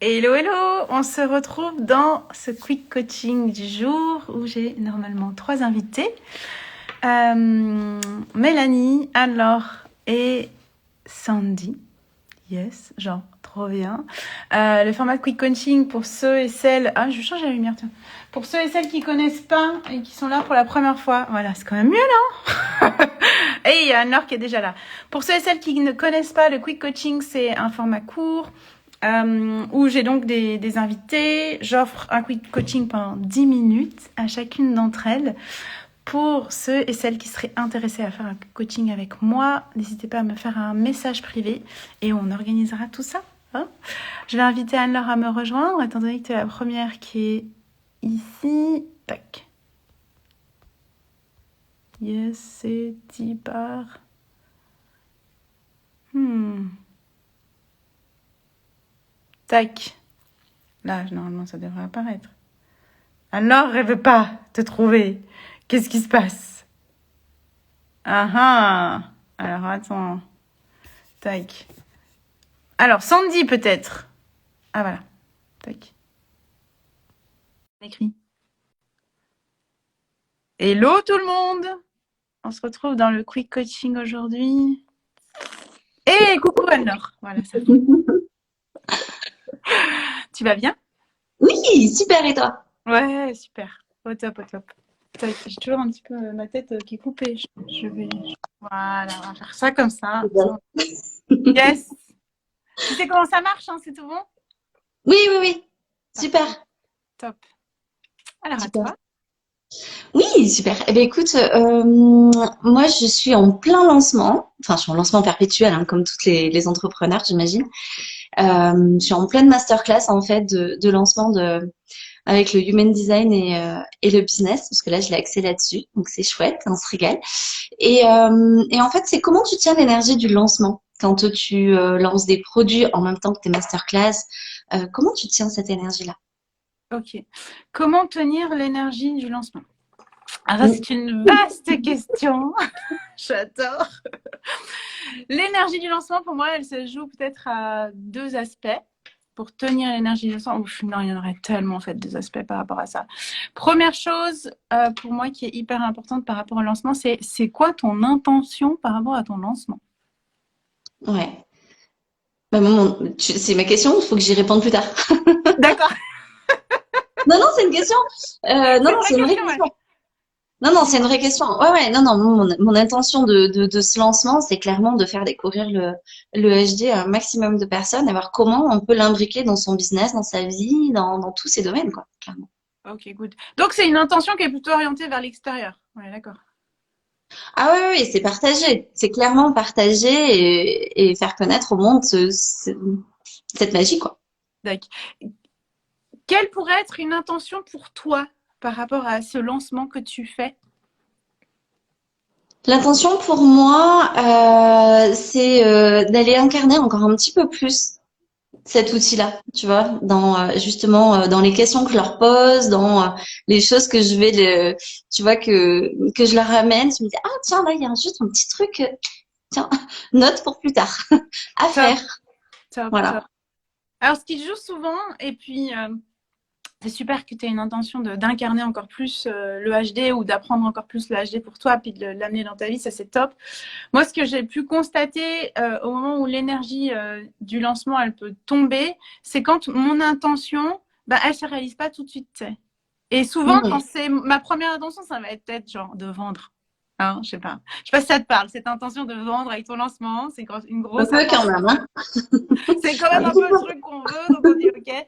Hello, hello! On se retrouve dans ce quick coaching du jour où j'ai normalement 3 invités. Mélanie, Anne-Laure et Sandy. Yes, genre, trop bien. Le format de quick coaching pour ceux et celles... Ah, je change la lumière, tiens. Pour ceux et celles qui connaissent pas et qui sont là pour la première fois. Voilà, c'est quand même mieux, non? Et il y a Anne-Laure qui est déjà là. Pour ceux et celles qui ne connaissent pas, le quick coaching, c'est un format court où j'ai donc des invités. J'offre un quick coaching pendant 10 minutes à chacune d'entre elles. Pour ceux et celles qui seraient intéressés à faire un coaching avec moi, n'hésitez pas à me faire un message privé et on organisera tout ça. Hein, je vais inviter Anne-Laure à me rejoindre, étant donné que tu es la première qui est ici. Tac. Yes, c'est dit par... Tac. Là, normalement, ça devrait apparaître. Anne-Laure ne veut pas te trouver. Qu'est-ce qui se passe? Ah ah. Alors, attends. Tac. Alors, Sandy, peut-être. Ah, voilà. Tac. Écrit. Hello, tout le monde. On se retrouve dans le quick coaching aujourd'hui. Et coucou, Anne-Laure. Voilà, ça fait. Tu vas bien? Oui, super, et toi? Ouais, super. Au top, au top. Tac. J'ai toujours un petit peu ma tête qui est coupée. Je vais... Voilà, on va faire ça comme ça. Yes. Tu sais comment ça marche, hein, c'est tout bon? Oui, oui, oui, super, Top. Alors, à super. toi. Oui, super. Eh bien, écoute, moi, je suis en plein lancement. Enfin, je suis en lancement perpétuel, hein, comme toutes les entrepreneurs, j'imagine. Je suis en pleine masterclass, en fait, de lancement avec le human design et le business, parce que là, je l'ai axé là-dessus. Donc, c'est chouette, on se régale. Et en fait, c'est comment tu tiens l'énergie du lancement quand tu lances des produits en même temps que tes masterclass. Comment tu tiens cette énergie-là? Ok. Comment tenir l'énergie du lancement? Alors, ça, Mm. c'est une vaste question. J'adore. L'énergie du lancement, pour moi, elle se joue peut-être à 2 aspects. Pour tenir l'énergie du lancement, non, il y en aurait tellement en fait des aspects par rapport à ça. Première chose, pour moi, qui est hyper importante par rapport au lancement, c'est quoi ton intention par rapport à ton lancement? Ouais. Bah, c'est ma question, il faut que j'y réponde plus tard. D'accord, Non, non, c'est une question. c'est Non, une non, vraie c'est une vraie question, ouais. question. Non, non, c'est une Dis-moi. vraie question. Ouais, ouais, non, non, mon intention de ce lancement, c'est clairement de faire découvrir le HD à un maximum de personnes et voir comment on peut l'imbriquer dans son business, dans sa vie, dans tous ces domaines, quoi, clairement. Ok, good. Donc, c'est une intention qui est plutôt orientée vers l'extérieur. Ouais, d'accord. Ah oui, oui, c'est partagé. C'est clairement partagé et faire connaître au monde cette magie, quoi. D'accord. Quelle pourrait être une intention pour toi par rapport à ce lancement que tu fais? L'intention pour moi, c'est d'aller incarner encore un petit peu plus cet outil-là, tu vois, dans justement dans les questions que je leur pose, dans les choses que tu vois que je leur ramène. Je me dis ah tiens là il y a juste un petit truc, tiens note pour plus tard à Top, faire. top, top. Voilà. Alors, ce qui joue souvent, et puis c'est super que tu aies une intention d'incarner encore plus le HD ou d'apprendre encore plus le HD pour toi, puis de l'amener dans ta vie, ça c'est top. Moi, ce que j'ai pu constater au moment où l'énergie du lancement, elle peut tomber, c'est quand mon intention, bah, elle ne se réalise pas tout de suite. Tu sais. Et souvent, quand Mhm. c'est ma première intention, ça va être genre de vendre. Hein, je sais pas. Je sais pas si ça te parle, cette intention de vendre avec ton lancement, c'est une Un grosse peu quand intention. même, hein. C'est quand même Un un petit peu le peu. truc qu'on veut, donc on dit OK.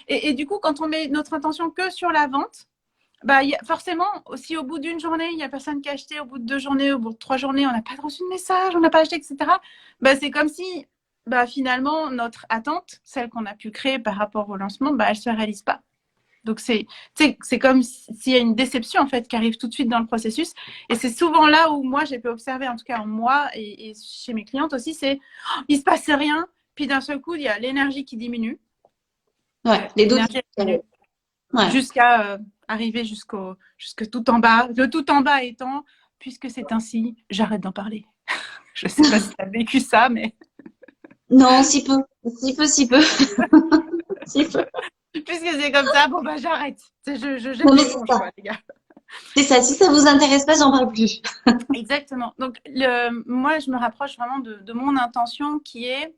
Et du coup, quand on met notre intention que sur la vente, bah, forcément, si au bout d'une journée, il n'y a personne qui a acheté, au bout de 2 journées, au bout de 3 journées, on n'a pas reçu de message, on n'a pas acheté, etc., bah, c'est comme si bah, finalement, notre attente, celle qu'on a pu créer par rapport au lancement, bah, elle ne se réalise pas. Donc, c'est comme s'il y a une déception en fait qui arrive tout de suite dans le processus. Et c'est souvent là où moi, j'ai pu observer, en tout cas en moi et chez mes clientes aussi, c'est il ne se passe rien, puis d'un seul coup, il y a l'énergie qui diminue. Ouais, les doutes. L'énergie diminue Ouais. jusqu'à arriver jusque tout en bas. Le tout en bas étant, puisque c'est ainsi, j'arrête d'en parler. Je ne sais pas si tu as vécu ça, mais Non, si peu, si peu, si peu, si c'est comme ça. Bon, bah, j'arrête. Je jette Non, mais c'est l'éponge, ça. quoi, les gars. C'est ça. Si ça vous intéresse pas, j'en parle plus. Exactement. Donc, moi, je me rapproche vraiment de mon intention qui est,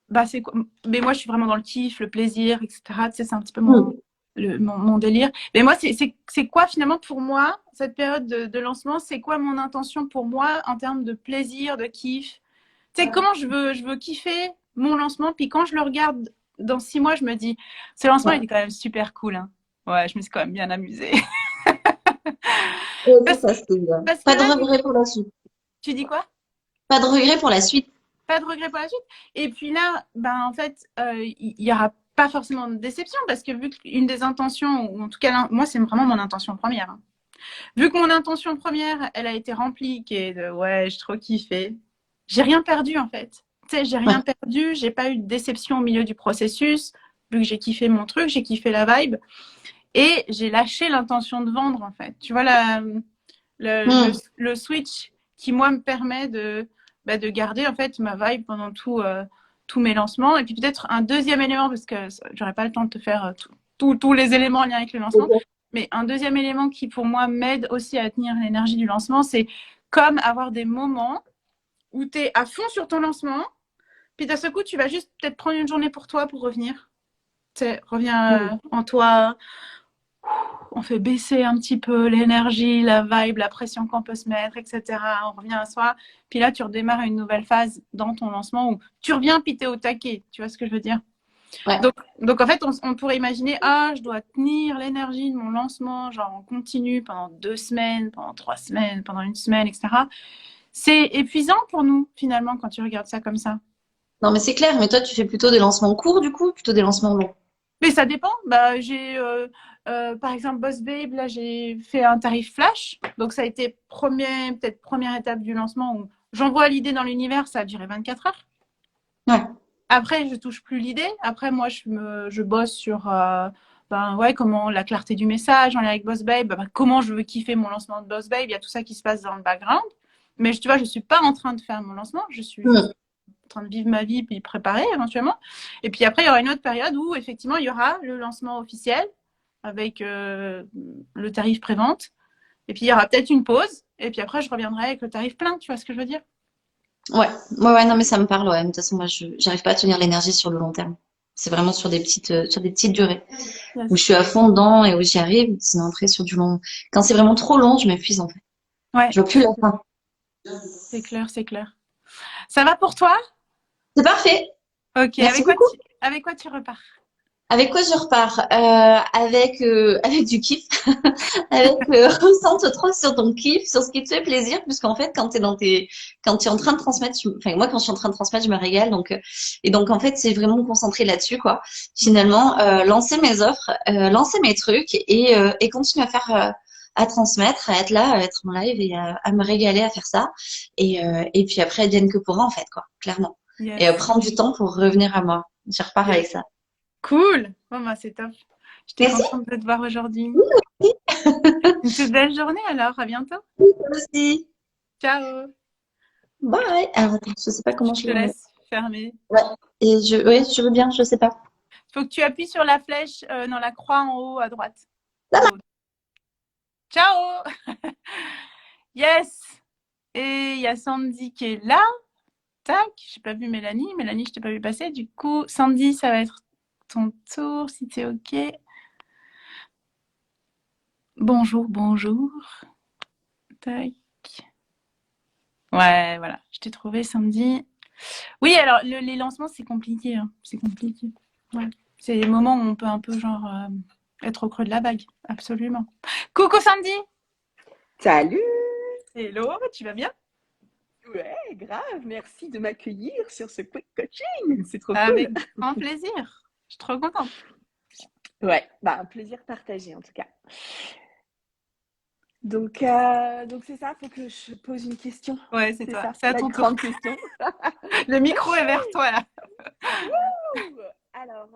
bah, c'est quoi? Mais moi, je suis vraiment dans le kiff, le plaisir, etc. Tu sais, c'est un petit peu Hmm. mon délire. Mais moi, c'est quoi finalement pour moi, cette période de lancement, c'est quoi mon intention pour moi en termes de plaisir, de kiff? Tu sais, comment je veux kiffer mon lancement, puis quand je le regarde dans 6 mois, je me dis, ce lancement, il Ouais. est quand même super cool, hein. Ouais, je me suis quand même bien amusée. Ouais, c'est Parce, ça. parce que Pas de là, regret pour la suite. tu dis quoi? Pas de regret pour la suite. Pas de regret pour la suite. Et puis là, ben, en fait, il y aura pas forcément de déception parce que vu qu'une des intentions, ou en tout cas, moi, c'est vraiment mon intention première, hein. Vu que mon intention première, elle a été remplie, qui est de ouais, j'ai trop kiffé, j'ai rien perdu en fait. Tu sais, j'ai rien Ouais. perdu, j'ai pas eu de déception au milieu du processus, vu que j'ai kiffé mon truc, j'ai kiffé la vibe, et j'ai lâché l'intention de vendre en fait. Tu vois, Hmm. le switch qui, moi, me permet de garder en fait ma vibe pendant tous mes lancements. Et puis peut-être un deuxième élément, parce que j'aurais pas le temps de te faire tous les éléments en lien avec le lancement, Ok. mais un deuxième élément qui, pour moi, m'aide aussi à tenir l'énergie du lancement, c'est comme avoir des moments où tu es à fond sur ton lancement, puis d'un seul coup, tu vas juste peut-être prendre une journée pour toi pour revenir. Tu sais, reviens Hmm. en toi, on fait baisser un petit peu l'énergie, la vibe, la pression qu'on peut se mettre, etc. On revient à soi. Puis là, tu redémarres une nouvelle phase dans ton lancement où tu reviens puis t'es au taquet. Tu vois ce que je veux dire? Ouais. Donc en fait, on pourrait imaginer, ah, je dois tenir l'énergie de mon lancement, genre on continue pendant 2 semaines, pendant 3 semaines, pendant une semaine, etc. C'est épuisant pour nous, finalement, quand tu regardes ça comme ça. Non, mais c'est clair. Mais toi, tu fais plutôt des lancements courts, du coup, plutôt des lancements longs. Mais ça dépend. Bah, par exemple, Boss Babe, là, j'ai fait un tarif flash. Donc, ça a été peut-être première étape du lancement où j'envoie l'idée dans l'univers. Ça a duré 24 heures. Ouais. Après, je touche plus l'idée. Après, moi, je bosse sur ben, ouais, comment la clarté du message en lien avec Boss Babe. Ben, comment je veux kiffer mon lancement de Boss Babe. Il y a tout ça qui se passe dans le background. Mais tu vois, je suis pas en train de faire mon lancement. Je suis juste Hmm. en train de vivre ma vie puis préparer éventuellement. Et puis après, il y aura une autre période où effectivement, il y aura le lancement officiel avec le tarif prévente. Et puis il y aura peut-être une pause. Et puis après, je reviendrai avec le tarif plein. Tu vois ce que je veux dire? Ouais. Ouais, ouais, non, mais ça me parle, ouais. De toute façon, moi, j'arrive pas à tenir l'énergie sur le long terme. C'est vraiment sur des petites durées où je Yes. suis à fond dedans et où j'y arrive. Sinon, après, sur du long, quand c'est vraiment trop long, je m'épuise, en fait. Ouais, Je vois plus la fin. c'est clair, c'est clair. Ça va pour toi? C'est parfait. Ok, Merci beaucoup. avec quoi tu repars? Avec quoi je repars? Avec du kiff. Avec ressens trop sur ton kiff, sur ce qui te fait plaisir, puisqu'en fait, quand tu es en train de transmettre, enfin moi quand je suis en train de transmettre, je me régale, et donc en fait c'est vraiment concentré là-dessus quoi. Finalement, lancer mes offres, lancer mes trucs et continuer à transmettre, à être là, à être en live et à me régaler à faire ça. Et puis après, advienne que pourra en fait quoi, clairement. Et Yes, prendre du temps pour revenir à moi. Je repars avec yes. ça. Cool. Bon, bah, c'est top. J'étais Merci. contente de te voir aujourd'hui. Oui, Une toute belle journée alors. À bientôt. toi aussi. Ciao. Bye. Alors attends, je sais pas comment Je je te le. laisse fermer. Ouais. Ouais, je veux bien, je sais pas. Faut que tu appuies sur la flèche dans la croix en haut à droite. Ça En marche. haut. Ciao. Yes. Et il y a Sandy qui est là. Tac. J'ai pas vu Mélanie. Mélanie, je t'ai pas vu passer. Du coup, Sandy, ça va être ton tour si c'est OK. Bonjour, bonjour. Tac. Ouais, voilà. Je t'ai trouvé, Sandy. Oui, alors les lancements, c'est compliqué, hein. C'est compliqué. Ouais. C'est les moments où on peut un peu genre être au creux de la vague. Absolument. Coucou Sandy. Salut! Hello, tu vas bien? Ouais, grave, merci de m'accueillir sur ce quick coaching, c'est trop Avec cool. grand plaisir. Je suis trop contente. Ouais, bah un plaisir partagé en tout cas. Donc c'est ça, faut que je pose une question. Ouais, c'est C'est toi. ça, C'est à la ton tour. grande question. Le micro est vers toi là. Wouh! Alors,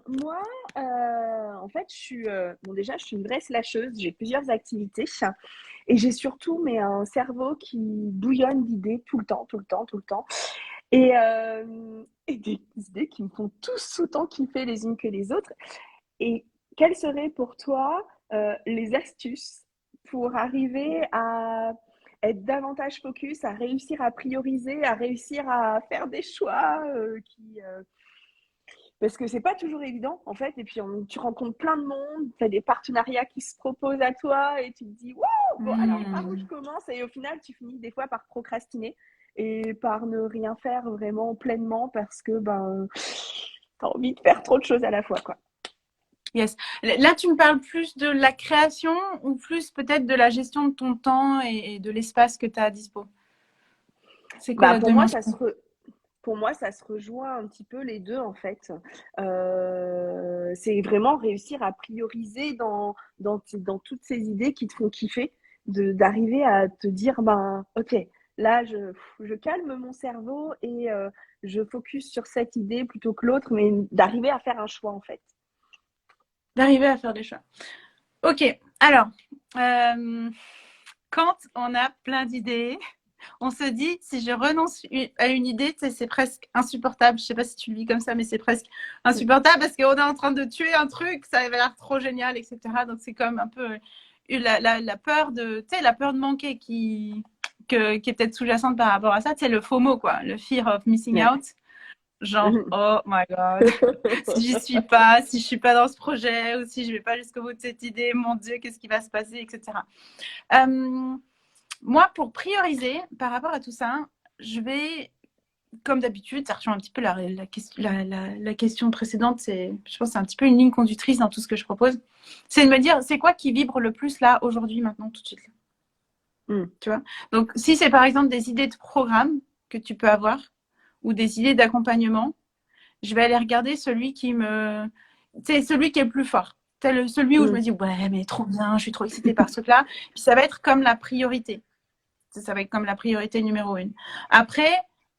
moi, en fait, bon, déjà, je suis une vraie slasheuse, j'ai plusieurs activités et j'ai surtout mais un cerveau qui bouillonne d'idées tout le temps, tout le temps, tout le temps. Et des idées qui me font tous autant kiffer les unes que les autres. Et quelles seraient pour toi les astuces pour arriver à être davantage focus, à réussir à prioriser, à réussir à faire des choix parce que c'est pas toujours évident en fait. Et puis tu rencontres plein de monde, tu as des partenariats qui se proposent à toi et tu te dis waouh, bon alors par où je commence? Et au final, tu finis des fois par procrastiner et par ne rien faire vraiment pleinement parce que tu as envie de faire trop de choses à la fois quoi. Yes. Là, tu me parles plus de la création ou plus peut-être de la gestion de ton temps et de l'espace que tu as à dispo? C'est quoi Bah, la dimension? pour moi, ça se rejoint un petit peu les deux en fait. C'est vraiment réussir à prioriser dans toutes ces idées qui te font kiffer, d'arriver à te dire, ben, ok, là, je calme mon cerveau et je focus sur cette idée plutôt que l'autre, mais d'arriver à faire un choix en fait. D'arriver à faire des choix. Ok, alors, quand on a plein d'idées, on se dit, si je renonce à une idée, c'est presque insupportable. Je sais pas si tu le vis comme ça, mais c'est presque insupportable parce qu'on est en train de tuer un truc, ça avait l'air trop génial, etc. Donc c'est comme un peu la peur la peur de manquer qui est peut-être sous-jacente par rapport à ça. C'est le FOMO, quoi, le fear of missing Ouais. out. Genre, oh my god, si j'y suis pas, si je suis pas dans ce projet, ou si je vais pas jusqu'au bout de cette idée, mon Dieu, qu'est-ce qui va se passer, etc. Moi, pour prioriser par rapport à tout ça, je vais, comme d'habitude, ça rejoint un petit peu la question précédente, je pense que c'est un petit peu une ligne conductrice dans tout ce que je propose, c'est de me dire, c'est quoi qui vibre le plus là, aujourd'hui, maintenant, tout de suite. Tu vois. Donc, si c'est par exemple des idées de programme que tu peux avoir, ou des idées d'accompagnement, je vais aller regarder celui qui c'est celui qui est le plus fort. Celui où je me dis, ouais, mais trop bien, je suis trop excitée par ce truc-là. Puis ça va être comme la priorité. Ça va être comme la priorité numéro 1. Après,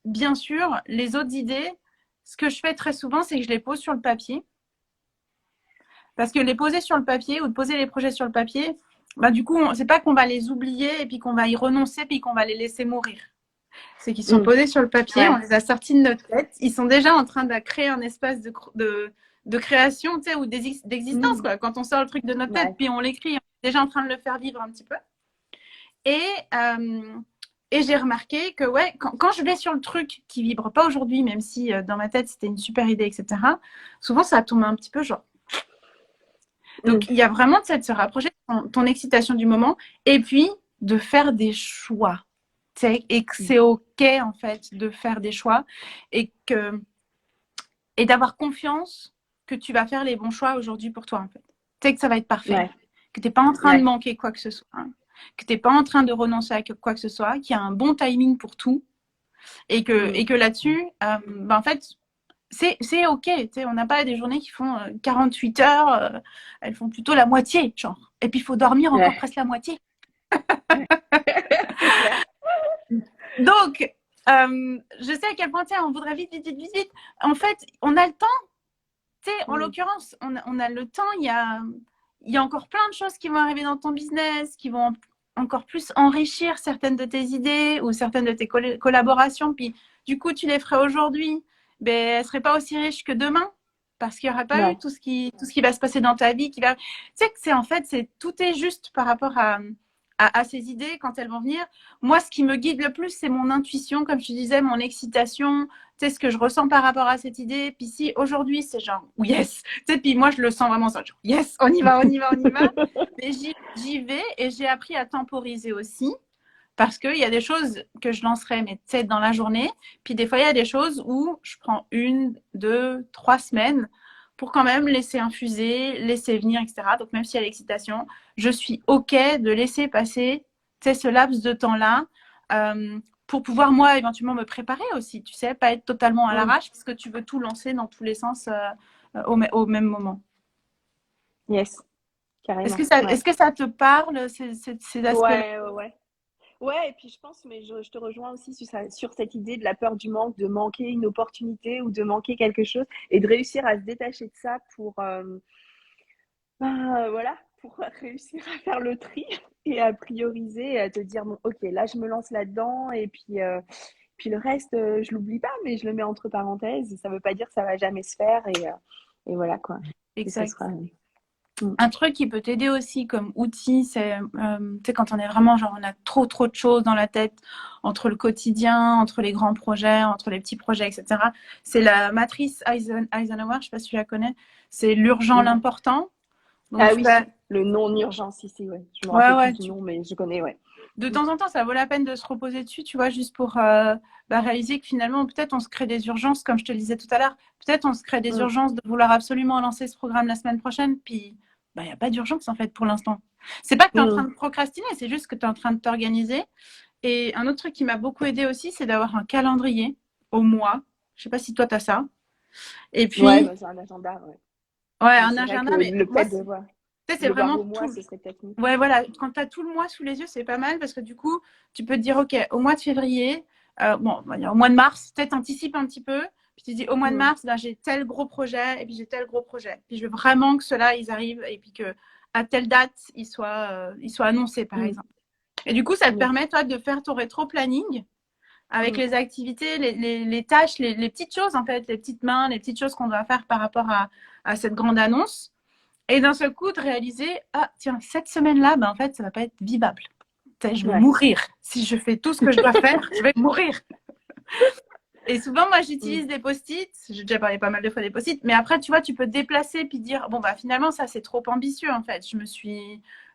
bien sûr, les autres idées, ce que je fais très souvent, c'est que je les pose sur le papier. Parce que les poser sur le papier ou de poser les projets sur le papier, bah, du coup, c'est pas qu'on va les oublier et puis qu'on va y renoncer puis qu'on va les laisser mourir. C'est qu'ils sont posés sur le papier, on les a sortis de notre tête, ils sont déjà en train de créer un espace de création, tu sais, ou d'existence, quoi. Quand on sort le truc de notre tête, puis on l'écrit, on est déjà en train de le faire vivre un petit peu. Et, et j'ai remarqué que, ouais, quand je vais sur le truc qui vibre pas aujourd'hui, même si dans ma tête c'était une super idée, etc., souvent ça tombe un petit peu genre. Donc il y a vraiment de se rapprocher de ton excitation du moment et puis de faire des choix. Et que c'est ok en fait de faire des choix et d'avoir confiance que tu vas faire les bons choix aujourd'hui pour toi en fait. Tu sais que ça va être parfait, que tu n'es pas en train de manquer quoi que ce soit, hein, que tu n'es pas en train de renoncer à quoi que ce soit, qu'il y a un bon timing pour tout et que là-dessus, en fait, c'est ok. On n'a pas des journées qui font 48 heures, elles font plutôt la moitié, genre. Et puis il faut dormir encore presque la moitié. Donc, je sais à quel point on voudrait vite, vite, vite, vite, vite. En fait, on a le temps. En l'occurrence, on a le temps. Il y a encore plein de choses qui vont arriver dans ton business, qui vont encore plus enrichir certaines de tes idées ou certaines de tes collaborations. Puis, du coup, tu les ferais aujourd'hui, mais elles ne seraient pas aussi riches que demain parce qu'il n'y aurait pas eu tout ce qui va se passer dans ta vie. Tu sais que tout est juste par rapport à ces idées quand elles vont venir. Moi, ce qui me guide le plus, c'est mon intuition, comme je te disais, mon excitation, tu sais, ce que je ressens par rapport à cette idée. Puis si aujourd'hui, c'est genre, yes, tu sais, puis moi, je le sens vraiment ça, genre, yes, on y va, on y va, on y va. Mais j'y vais et j'ai appris à temporiser aussi parce qu'il y a des choses que je lancerai, mais tu sais, dans la journée. Puis des fois, il y a des choses où je prends 1, 2, 3 semaines pour quand même laisser infuser, laisser venir, etc. Donc, même s'il y a l'excitation, je suis OK de laisser passer ce laps de temps-là pour pouvoir, moi, éventuellement me préparer aussi, tu sais, pas être totalement à l'arrache parce que tu veux tout lancer dans tous les sens au même moment. Yes, carrément. Est-ce que ça te parle, ces aspects-là? Ouais, et puis je pense, mais je te rejoins aussi sur cette idée de la peur du manque, de manquer une opportunité ou de manquer quelque chose et de réussir à se détacher de ça pour, voilà, pour réussir à faire le tri et à prioriser et à te dire, bon, ok, là, je me lance là-dedans et puis le reste, je l'oublie pas, mais je le mets entre parenthèses. Ça veut pas dire que ça va jamais se faire et voilà quoi. Exact. Et ça sera... Mm. Un truc qui peut t'aider aussi comme outil, c'est tu sais, quand on est vraiment genre on a trop de choses dans la tête entre le quotidien, entre les grands projets, entre les petits projets, etc. C'est la matrice Eisenhower, je sais pas si tu la connais. C'est l'urgent, Mm. l'important. Donc Ah tu oui, vas, le non-urgence ici, ouais. Je me ouais rappelle plus ouais, du nom, mais je connais, ouais. de Mm. temps en temps, ça vaut la peine de se reposer dessus, tu vois, juste pour réaliser que finalement, peut-être on se crée des urgences, comme je te le disais tout à l'heure. Peut-être on se crée des Mm. urgences de vouloir absolument lancer ce programme la semaine prochaine, puis il n'y a pas d'urgence en fait pour l'instant. C'est pas que tu es en train Mm. de procrastiner, c'est juste que tu es en train de t'organiser. Et un autre truc qui m'a beaucoup aidé aussi, c'est d'avoir un calendrier au mois. Je sais pas si toi tu as ça. Et Ouais, puis, bah, c'est un agenda, ouais. ouais, Mais un c'est vrai que agenda, mais le moi, fait de voir, tu sais, c'est le voir vraiment au mois, tout. ce serait peut-être mieux. Ouais, voilà, quand tu as tout le mois sous les yeux, c'est pas mal parce que du coup, tu peux te dire, OK, au mois de février, bon, on va dire au mois de mars, peut-être anticipe un petit peu, puis tu dis, au mois de Mm. mars, ben, j'ai tel gros projet et puis j'ai tel gros projet. Puis je veux vraiment que ceux-là, ils arrivent et puis que à telle date, ils soient annoncés, par Mm. exemple. Et du coup, ça te Yes. permet, toi, de faire ton rétro-planning avec Mm. les activités, les tâches, les petites choses, en fait, les petites mains, les petites choses qu'on doit faire par rapport à cette grande annonce. Et d'un seul coup, de réaliser, ah, tiens, cette semaine-là, ben, en fait, ça va pas être vivable. Je vais Ouais. mourir. Si je fais tout ce que je dois faire, je vais mourir. Et souvent, moi, Mm. j'utilise des post-it. J'ai déjà parlé pas mal de fois des post-it. Mais après, tu vois, tu peux te déplacer puis dire, bon, bah, finalement, ça, c'est trop ambitieux, en fait.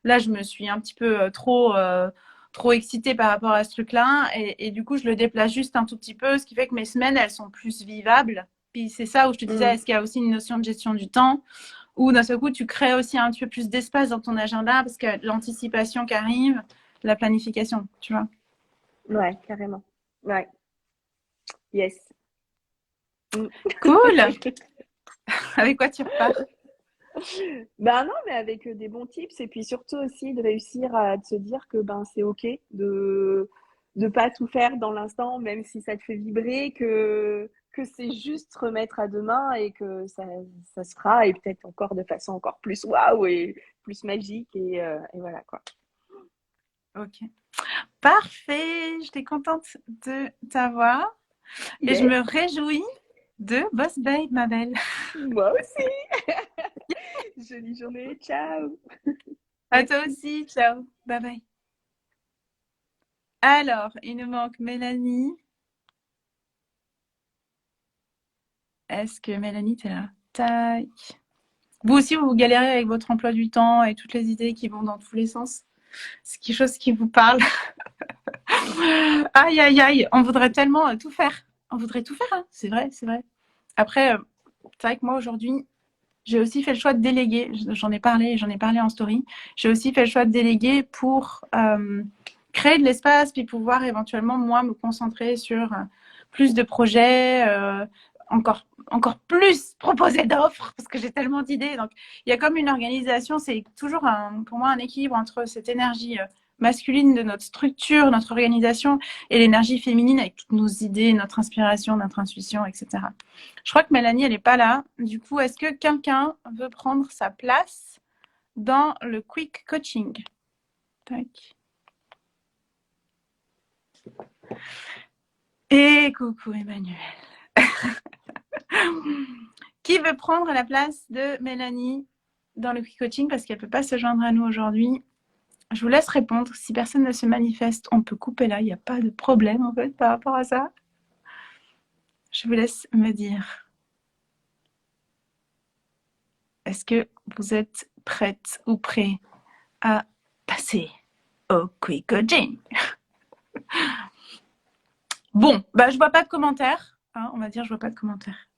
Là, je me suis un petit peu trop excitée par rapport à ce truc-là. Et du coup, je le déplace juste un tout petit peu, ce qui fait que mes semaines, elles sont plus vivables. Puis c'est ça où je te disais, Mm. est-ce qu'il y a aussi une notion de gestion du temps? Ou d'un seul coup, tu crées aussi un petit peu plus d'espace dans ton agenda parce que l'anticipation qui arrive, la planification, tu vois. Ouais, carrément. Ouais. Yes. Mm. Cool. Avec quoi tu repars? Ben non, mais avec des bons tips et puis surtout aussi de réussir à se dire que ben c'est ok de pas tout faire dans l'instant, même si ça te fait vibrer, que c'est juste remettre à demain et que ça se fera et peut-être encore de façon encore plus waouh et plus magique et voilà quoi. Ok. Parfait. J'étais contente de t'avoir et je Yes, me réjouis de Boss Babe, ma belle. moi aussi. Jolie journée, ciao. À toi aussi. Ciao. Bye bye. Alors, il nous manque Mélanie. Est-ce que Mélanie, t'es là? Tac. Vous aussi, vous galérez avec votre emploi du temps et toutes les idées qui vont dans tous les sens. C'est quelque chose qui vous parle. Aïe, aïe, aïe. On voudrait tellement tout faire. On voudrait tout faire, hein. C'est vrai, c'est vrai. Après, c'est vrai que moi, aujourd'hui, j'ai aussi fait le choix de déléguer. J'en ai parlé en story. J'ai aussi fait le choix de déléguer pour créer de l'espace, puis pouvoir éventuellement, moi, me concentrer sur plus de projets, encore plus proposer d'offres, parce que j'ai tellement d'idées. Donc, il y a comme une organisation, c'est toujours pour moi un équilibre entre cette énergie masculine de notre structure, notre organisation, et l'énergie féminine avec toutes nos idées, notre inspiration, notre intuition, etc. Je crois que Mélanie, elle n'est pas là. Du coup, est-ce que quelqu'un veut prendre sa place dans le quick coaching? Tac. Et coucou Emmanuel. Qui veut prendre la place de Mélanie dans le quick coaching parce qu'elle ne peut pas se joindre à nous aujourd'hui? Je vous laisse répondre. Si personne ne se manifeste, on peut couper là. Il n'y a pas de problème en fait par rapport à ça. Je vous laisse me dire. Est-ce que vous êtes prête ou prêt à passer au quick coaching? Bon, bah je vois pas de commentaires. Hein, on va dire je vois pas de commentaires.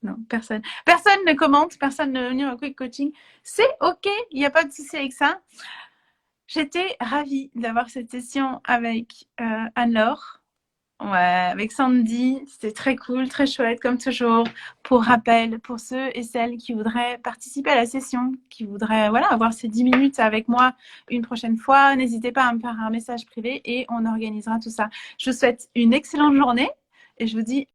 Non, personne. Personne ne commente, personne ne vient au quick coaching. C'est ok, il n'y a pas de souci avec ça. J'étais ravie d'avoir cette session avec Anne-Laure. Ouais, avec Sandy, c'était très cool, très chouette comme toujours. Pour rappel, pour ceux et celles qui voudraient participer à la session, qui voudraient voilà, avoir ces 10 minutes avec moi une prochaine fois, n'hésitez pas à me faire un message privé et on organisera tout ça. Je vous souhaite une excellente journée et je vous dis